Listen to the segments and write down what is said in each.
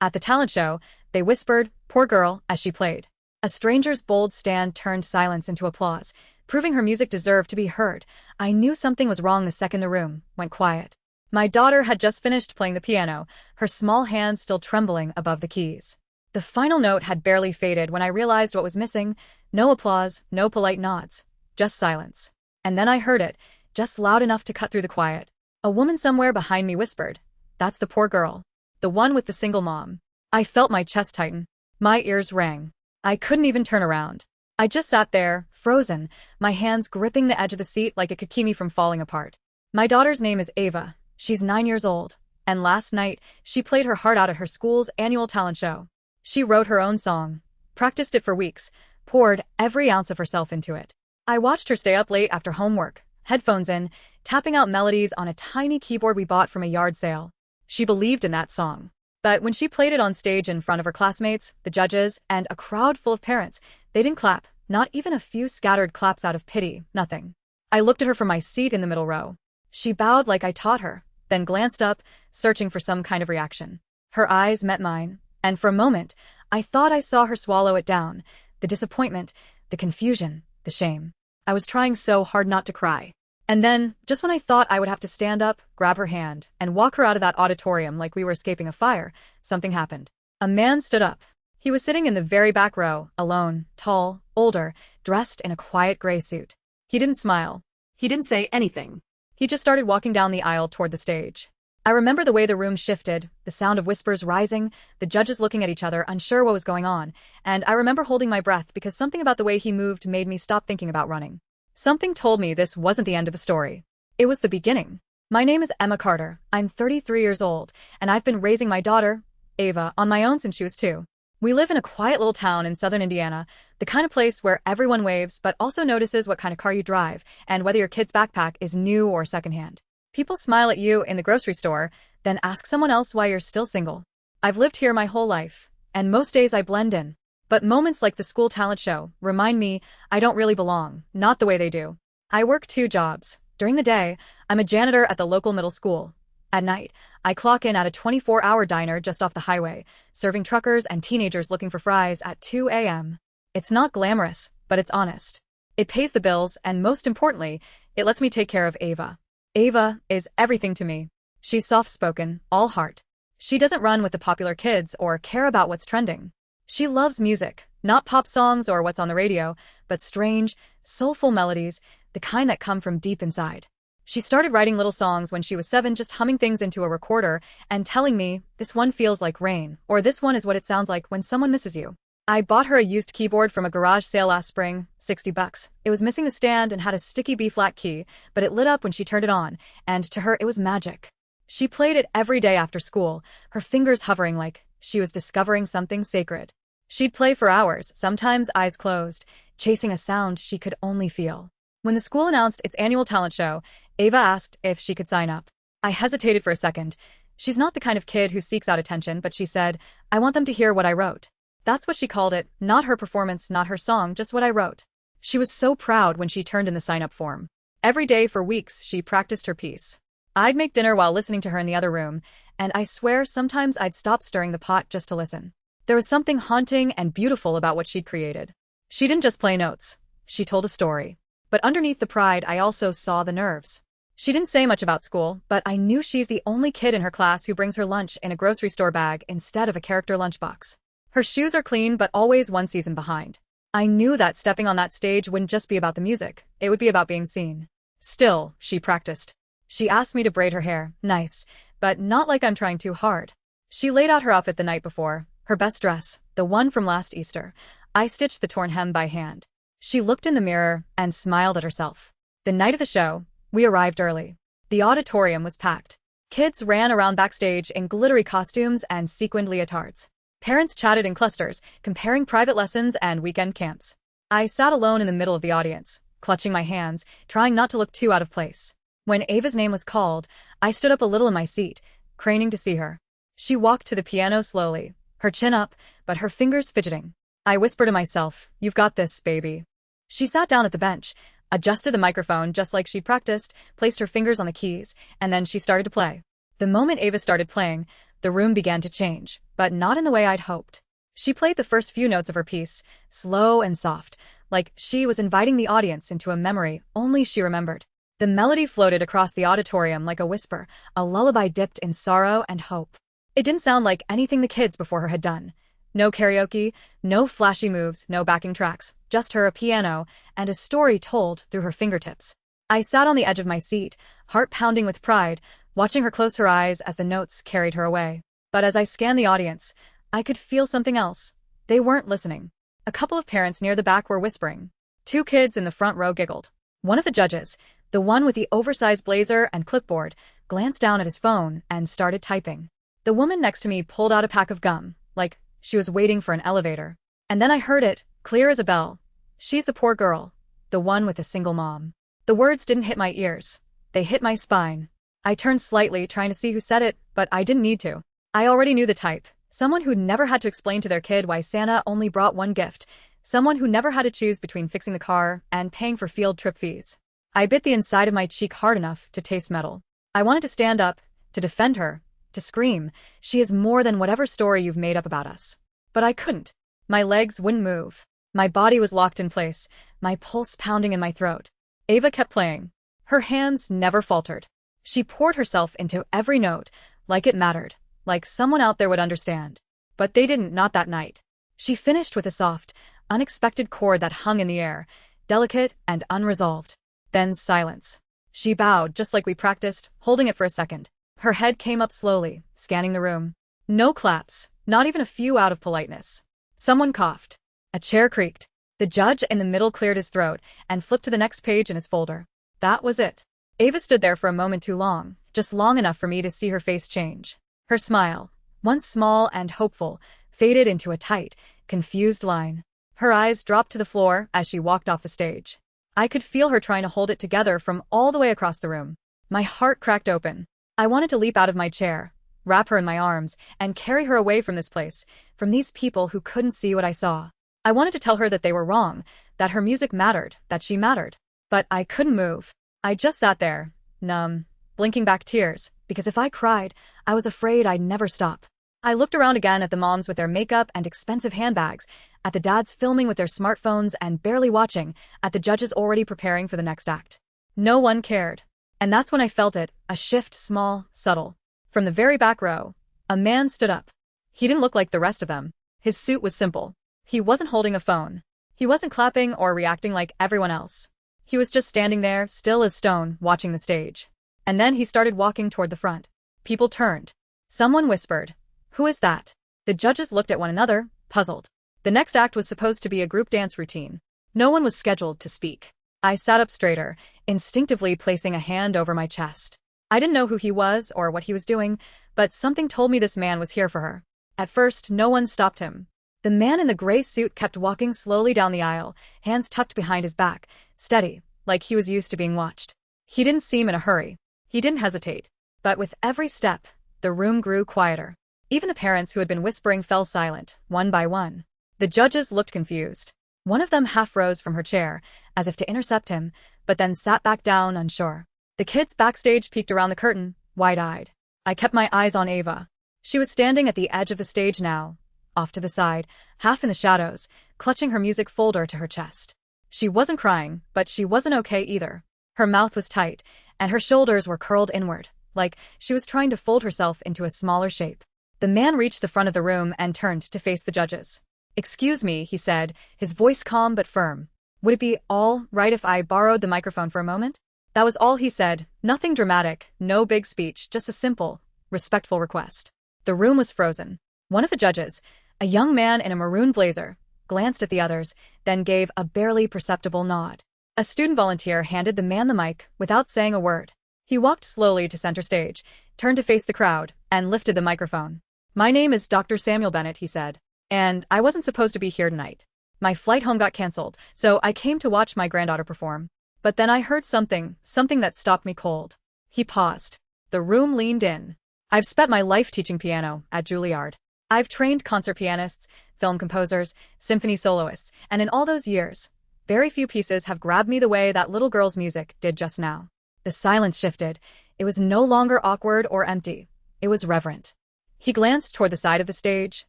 At the talent show, they whispered, "Poor girl," as she played. A stranger's bold stand turned silence into applause, proving her music deserved to be heard. I knew something was wrong the second the room went quiet. My daughter had just finished playing the piano, her small hands still trembling above the keys. The final note had barely faded when I realized what was missing. No applause, no polite nods, just silence. And then I heard it, just loud enough to cut through the quiet. A woman somewhere behind me whispered, "That's the poor girl. The one with the single mom." I felt my chest tighten. My ears rang. I couldn't even turn around. I just sat there, frozen, my hands gripping the edge of the seat like it could keep me from falling apart. My daughter's name is Ava. She's 9 years old. And last night, she played her heart out at her school's annual talent show. She wrote her own song, practiced it for weeks, poured every ounce of herself into it. I watched her stay up late after homework, headphones in, tapping out melodies on a tiny keyboard we bought from a yard sale. She believed in that song. But when she played it on stage in front of her classmates, the judges, and a crowd full of parents, they didn't clap, not even a few scattered claps out of pity, nothing. I looked at her from my seat in the middle row. She bowed like I taught her, then glanced up, searching for some kind of reaction. Her eyes met mine, and for a moment, I thought I saw her swallow it down, the disappointment, the confusion, the shame. I was trying so hard not to cry. And then, just when I thought I would have to stand up, grab her hand, and walk her out of that auditorium like we were escaping a fire, something happened. A man stood up. He was sitting in the very back row, alone, tall, older, dressed in a quiet gray suit. He didn't smile. He didn't say anything. He just started walking down the aisle toward the stage. I remember the way the room shifted, the sound of whispers rising, the judges looking at each other, unsure what was going on, and I remember holding my breath because something about the way he moved made me stop thinking about running. Something told me this wasn't the end of the story. It was the beginning. My name is Emma Carter. I'm 33 years old, and I've been raising my daughter, Ava, on my own since she was 2. We live in a quiet little town in southern Indiana, the kind of place where everyone waves but also notices what kind of car you drive and whether your kid's backpack is new or secondhand. People smile at you in the grocery store, then ask someone else why you're still single. I've lived here my whole life, and most days I blend in. But moments like the school talent show remind me I don't really belong, not the way they do. I work 2 jobs. During the day, I'm a janitor at the local middle school. At night, I clock in at a 24-hour diner just off the highway, serving truckers and teenagers looking for fries at 2 a.m. It's not glamorous, but it's honest. It pays the bills, and most importantly, it lets me take care of Ava. Ava is everything to me. She's soft-spoken, all heart. She doesn't run with the popular kids or care about what's trending. She loves music, not pop songs or what's on the radio, but strange, soulful melodies, the kind that come from deep inside. She started writing little songs when she was 7, just humming things into a recorder and telling me, "This one feels like rain," or "This one is what it sounds like when someone misses you." I bought her a used keyboard from a garage sale last spring, $60. It was missing the stand and had a sticky B-flat key, but it lit up when she turned it on, and to her it was magic. She played it every day after school, her fingers hovering like she was discovering something sacred. She'd play for hours, sometimes eyes closed, chasing a sound she could only feel. When the school announced its annual talent show, Ava asked if she could sign up. I hesitated for a second. She's not the kind of kid who seeks out attention, but she said, "I want them to hear what I wrote." That's what she called it, not her performance, not her song, just what I wrote. She was so proud when she turned in the sign-up form. Every day for weeks, she practiced her piece. I'd make dinner while listening to her in the other room, and I swear sometimes I'd stop stirring the pot just to listen. There was something haunting and beautiful about what she'd created. She didn't just play notes. She told a story. But underneath the pride, I also saw the nerves. She didn't say much about school, but I knew she's the only kid in her class who brings her lunch in a grocery store bag instead of a character lunchbox. Her shoes are clean, but always one season behind. I knew that stepping on that stage wouldn't just be about the music. It would be about being seen. Still, she practiced. She asked me to braid her hair, nice, but not like I'm trying too hard. She laid out her outfit the night before, her best dress, the one from last Easter. I stitched the torn hem by hand. She looked in the mirror and smiled at herself. The night of the show, we arrived early. The auditorium was packed. Kids ran around backstage in glittery costumes and sequined leotards. Parents chatted in clusters, comparing private lessons and weekend camps. I sat alone in the middle of the audience, clutching my hands, trying not to look too out of place. When Ava's name was called, I stood up a little in my seat, craning to see her. She walked to the piano slowly, her chin up, but her fingers fidgeting. I whispered to myself, "You've got this, baby." She sat down at the bench, adjusted the microphone just like she'd practiced, placed her fingers on the keys, and then she started to play. The moment Ava started playing, The room began to change, but not in the way I'd hoped. She played the first few notes of her piece, slow and soft, like she was inviting the audience into a memory only she remembered. The melody floated across the auditorium like a whisper, a lullaby dipped in sorrow and hope. It didn't sound like anything the kids before her had done. No karaoke, no flashy moves, no backing tracks, just her, a piano, and a story told through her fingertips. I sat on the edge of my seat, heart pounding with pride, watching her close her eyes as the notes carried her away. But as I scanned the audience, I could feel something else. They weren't listening. A couple of parents near the back were whispering. 2 kids in the front row giggled. One of the judges, the one with the oversized blazer and clipboard, glanced down at his phone and started typing. The woman next to me pulled out a pack of gum, like she was waiting for an elevator. And then I heard it, clear as a bell. She's the poor girl, the one with the single mom. The words didn't hit my ears. They hit my spine. I turned slightly, trying to see who said it, but I didn't need to. I already knew the type. Someone who'd never had to explain to their kid why Santa only brought one gift. Someone who never had to choose between fixing the car and paying for field trip fees. I bit the inside of my cheek hard enough to taste metal. I wanted to stand up, to defend her, to scream, "She is more than whatever story you've made up about us." But I couldn't. My legs wouldn't move. My body was locked in place, my pulse pounding in my throat. Ava kept playing. Her hands never faltered. She poured herself into every note, like it mattered, like someone out there would understand. But they didn't, not that night. She finished with a soft, unexpected chord that hung in the air, delicate and unresolved. Then silence. She bowed, just like we practiced, holding it for a second. Her head came up slowly, scanning the room. No claps, not even a few out of politeness. Someone coughed. A chair creaked. The judge in the middle cleared his throat and flipped to the next page in his folder. That was it. Ava stood there for a moment too long, just long enough for me to see her face change. Her smile, once small and hopeful, faded into a tight, confused line. Her eyes dropped to the floor as she walked off the stage. I could feel her trying to hold it together from all the way across the room. My heart cracked open. I wanted to leap out of my chair, wrap her in my arms, and carry her away from this place, from these people who couldn't see what I saw. I wanted to tell her that they were wrong, that her music mattered, that she mattered. But I couldn't move. I just sat there, numb, blinking back tears, because if I cried, I was afraid I'd never stop. I looked around again at the moms with their makeup and expensive handbags, at the dads filming with their smartphones and barely watching, at the judges already preparing for the next act. No one cared. And that's when I felt it, a shift, small, subtle. From the very back row, a man stood up. He didn't look like the rest of them. His suit was simple. He wasn't holding a phone. He wasn't clapping or reacting like everyone else. He was just standing there, still as stone, watching the stage. And then he started walking toward the front. People turned. Someone whispered, "Who is that?" The judges looked at one another, puzzled. The next act was supposed to be a group dance routine. No one was scheduled to speak. I sat up straighter, instinctively placing a hand over my chest. I didn't know who he was or what he was doing, but something told me this man was here for her. At first, no one stopped him. The man in the gray suit kept walking slowly down the aisle, hands tucked behind his back, steady, like he was used to being watched. He didn't seem in a hurry. He didn't hesitate. But with every step, the room grew quieter. Even the parents who had been whispering fell silent, one by one. The judges looked confused. One of them half rose from her chair, as if to intercept him, but then sat back down, unsure. The kids backstage peeked around the curtain, wide-eyed. I kept my eyes on Ava. She was standing at the edge of the stage now, off to the side, half in the shadows, clutching her music folder to her chest. She wasn't crying, but she wasn't okay either. Her mouth was tight, and her shoulders were curled inward, like she was trying to fold herself into a smaller shape. The man reached the front of the room and turned to face the judges. "Excuse me," he said, his voice calm but firm. "Would it be all right if I borrowed the microphone for a moment?" That was all he said, nothing dramatic, no big speech, just a simple, respectful request. The room was frozen. One of the judges, a young man in a maroon blazer, glanced at the others, then gave a barely perceptible nod. A student volunteer handed the man the mic without saying a word. He walked slowly to center stage, turned to face the crowd, and lifted the microphone. "My name is Dr. Samuel Bennett," he said. "And I wasn't supposed to be here tonight. My flight home got canceled, so I came to watch my granddaughter perform. But then I heard something that stopped me cold." He paused. The room leaned in. "I've spent my life teaching piano at Juilliard. I've trained concert pianists, film composers, symphony soloists, and in all those years, very few pieces have grabbed me the way that little girl's music did just now." The silence shifted. It was no longer awkward or empty. It was reverent. He glanced toward the side of the stage,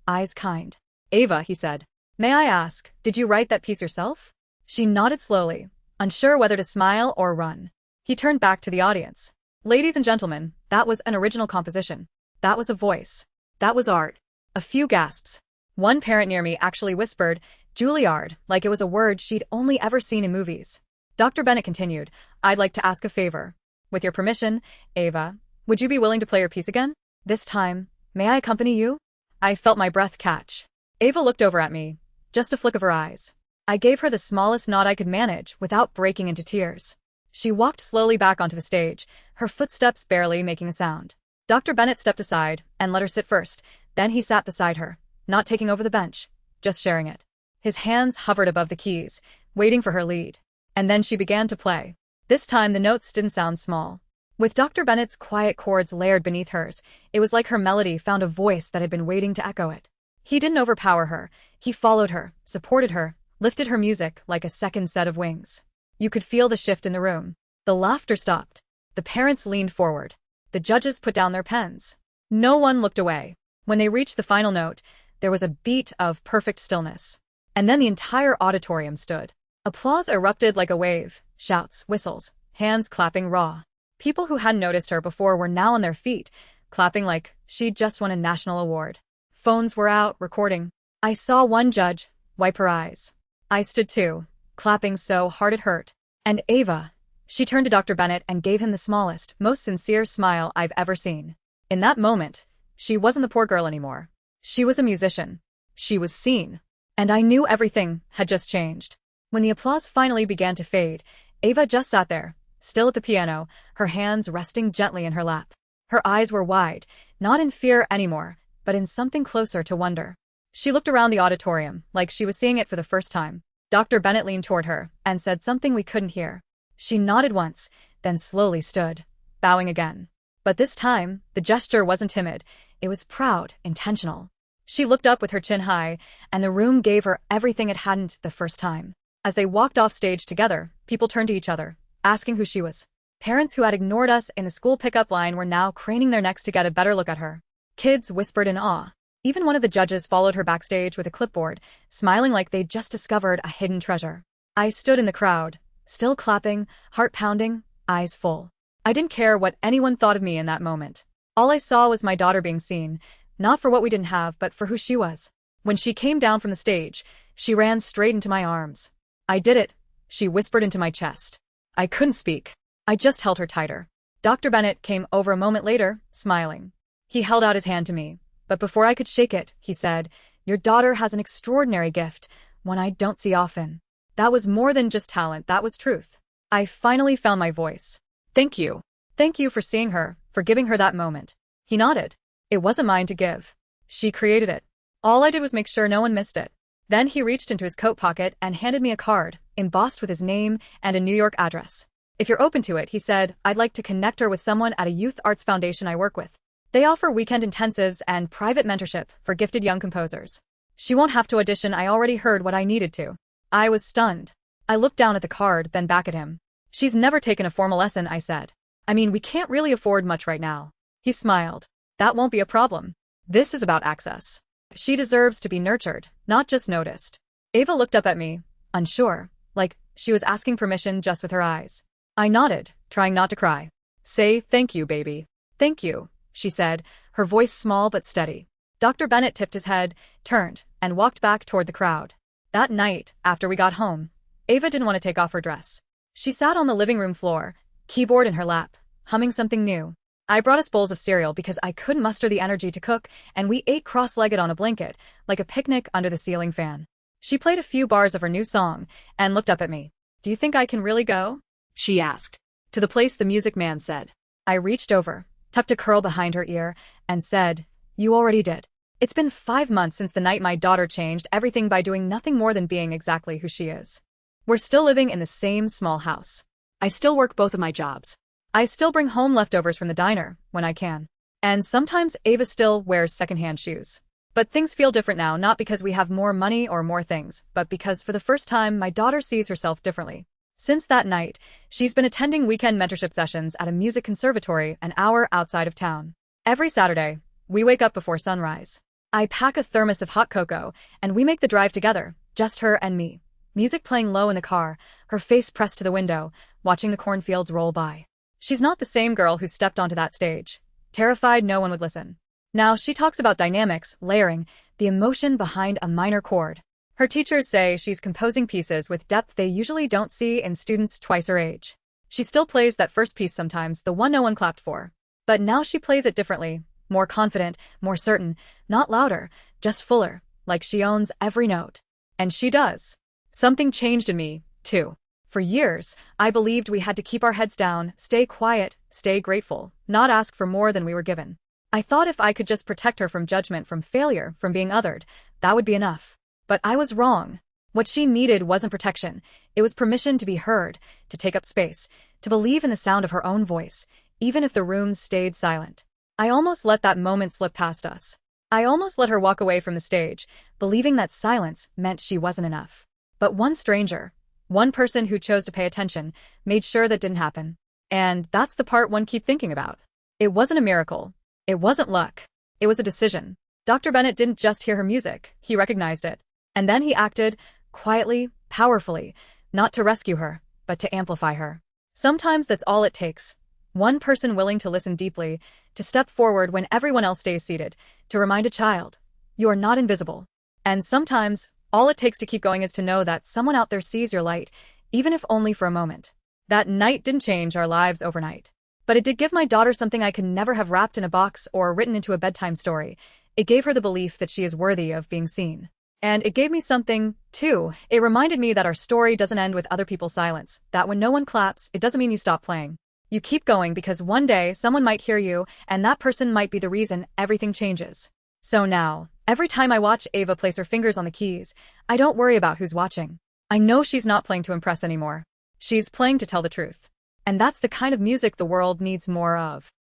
eyes kind. Ava, he said. May I ask, did you write that piece yourself? She nodded slowly, unsure whether to smile or run. He turned back to the audience. Ladies and gentlemen, that was an original composition. That was a voice. That was art. A few gasps. One parent near me actually whispered, Juilliard, like it was a word she'd only ever seen in movies. Dr. Bennett continued, I'd like to ask a favor. With your permission, Ava, would you be willing to play your piece again? This time, may I accompany you? I felt my breath catch. Ava looked over at me, just a flick of her eyes. I gave her the smallest nod I could manage without breaking into tears. She walked slowly back onto the stage, her footsteps barely making a sound. Dr. Bennett stepped aside and let her sit first. Then he sat beside her, not taking over the bench, just sharing it. His hands hovered above the keys, waiting for her lead. And then she began to play. This time the notes didn't sound small. With Dr. Bennett's quiet chords layered beneath hers, it was like her melody found a voice that had been waiting to echo it. He didn't overpower her. He followed her, supported her, lifted her music like a second set of wings. You could feel the shift in the room. The laughter stopped. The parents leaned forward. The judges put down their pens. No one looked away. When they reached the final note, there was a beat of perfect stillness. And then the entire auditorium stood. Applause erupted like a wave, shouts, whistles, hands clapping raw. People who hadn't noticed her before were now on their feet, clapping like she'd just won a national award. Phones were out, recording. I saw one judge wipe her eyes. I stood too, clapping so hard it hurt. And Ava. She turned to Dr. Bennett and gave him the smallest, most sincere smile I've ever seen. In that moment, she wasn't the poor girl anymore. She was a musician. She was seen. And I knew everything had just changed. When the applause finally began to fade, Ava just sat there, still at the piano, her hands resting gently in her lap. Her eyes were wide, not in fear anymore, but in something closer to wonder. She looked around the auditorium, like she was seeing it for the first time. Dr. Bennett leaned toward her and said something we couldn't hear. She nodded once, then slowly stood, bowing again. But this time, the gesture wasn't timid. It was proud, intentional. She looked up with her chin high, and the room gave her everything it hadn't the first time. As they walked off stage together, people turned to each other, asking who she was. Parents who had ignored us in the school pickup line were now craning their necks to get a better look at her. Kids whispered in awe. Even one of the judges followed her backstage with a clipboard, smiling like they'd just discovered a hidden treasure. I stood in the crowd, still clapping, heart pounding, eyes full. I didn't care what anyone thought of me in that moment. All I saw was my daughter being seen, not for what we didn't have, but for who she was. When she came down from the stage, she ran straight into my arms. I did it, she whispered into my chest. I couldn't speak. I just held her tighter. Dr. Bennett came over a moment later, smiling. He held out his hand to me, but before I could shake it, he said, Your daughter has an extraordinary gift, one I don't see often. That was more than just talent, that was truth. I finally found my voice. Thank you. Thank you for seeing her, for giving her that moment. He nodded. It wasn't mine to give. She created it. All I did was make sure no one missed it. Then he reached into his coat pocket and handed me a card, embossed with his name and a New York address. If you're open to it, he said, I'd like to connect her with someone at a youth arts foundation I work with. They offer weekend intensives and private mentorship for gifted young composers. She won't have to audition, I already heard what I needed to. I was stunned. I looked down at the card, then back at him. She's never taken a formal lesson, I said. I mean, we can't really afford much right now. He smiled. That won't be a problem. This is about access. She deserves to be nurtured, not just noticed. Ava looked up at me, unsure, like she was asking permission just with her eyes. I nodded, trying not to cry. Say thank you, baby. Thank you, she said, her voice small but steady. Dr. Bennett tipped his head, turned, and walked back toward the crowd. That night, after we got home, Ava didn't want to take off her dress. She sat on the living room floor, keyboard in her lap, humming something new. I brought us bowls of cereal because I couldn't muster the energy to cook, and we ate cross-legged on a blanket, like a picnic under the ceiling fan. She played a few bars of her new song, and looked up at me. Do you think I can really go? She asked. To the place the music man said. I reached over, tucked a curl behind her ear, and said, You already did. It's been 5 months since the night my daughter changed everything by doing nothing more than being exactly who she is. We're still living in the same small house. I still work both of my jobs. I still bring home leftovers from the diner, when I can. And sometimes Ava still wears secondhand shoes. But things feel different now, not because we have more money or more things, but because for the first time my daughter sees herself differently. Since that night, she's been attending weekend mentorship sessions at a music conservatory an hour outside of town. Every Saturday, We wake up before sunrise. I pack a thermos of hot cocoa, and we make the drive together, just her and me. Music playing low in the car, her face pressed to the window, watching the cornfields roll by. She's not the same girl who stepped onto that stage, terrified no one would listen. Now she talks about dynamics, layering, the emotion behind a minor chord. Her teachers say she's composing pieces with depth they usually don't see in students twice her age. She still plays that first piece sometimes, the one no one clapped for. But now she plays it differently, more confident, more certain, not louder, just fuller, like she owns every note. And she does. Something changed in me, too. For years, I believed we had to keep our heads down, stay quiet, stay grateful, not ask for more than we were given. I thought if I could just protect her from judgment, from failure, from being othered, that would be enough. But I was wrong. What she needed wasn't protection. It was permission to be heard, to take up space, to believe in the sound of her own voice, even if the room stayed silent. I almost let that moment slip past us. I almost let her walk away from the stage, believing that silence meant she wasn't enough. But one stranger, one person who chose to pay attention, made sure that didn't happen. And that's the part one keep thinking about. It wasn't a miracle. It wasn't luck. It was a decision. Dr. Bennett didn't just hear her music, he recognized it. And then he acted, quietly, powerfully, not to rescue her, but to amplify her. Sometimes that's all it takes. One person willing to listen deeply, to step forward when everyone else stays seated, to remind a child, you are not invisible. And sometimes, all it takes to keep going is to know that someone out there sees your light, even if only for a moment. That night didn't change our lives overnight. But it did give my daughter something I could never have wrapped in a box or written into a bedtime story. It gave her the belief that she is worthy of being seen. And it gave me something, too. It reminded me that our story doesn't end with other people's silence, that when no one claps, it doesn't mean you stop playing. You keep going because one day someone might hear you, and that person might be the reason everything changes. So now, every time I watch Ava place her fingers on the keys, I don't worry about who's watching. I know she's not playing to impress anymore. She's playing to tell the truth. And that's the kind of music the world needs more of.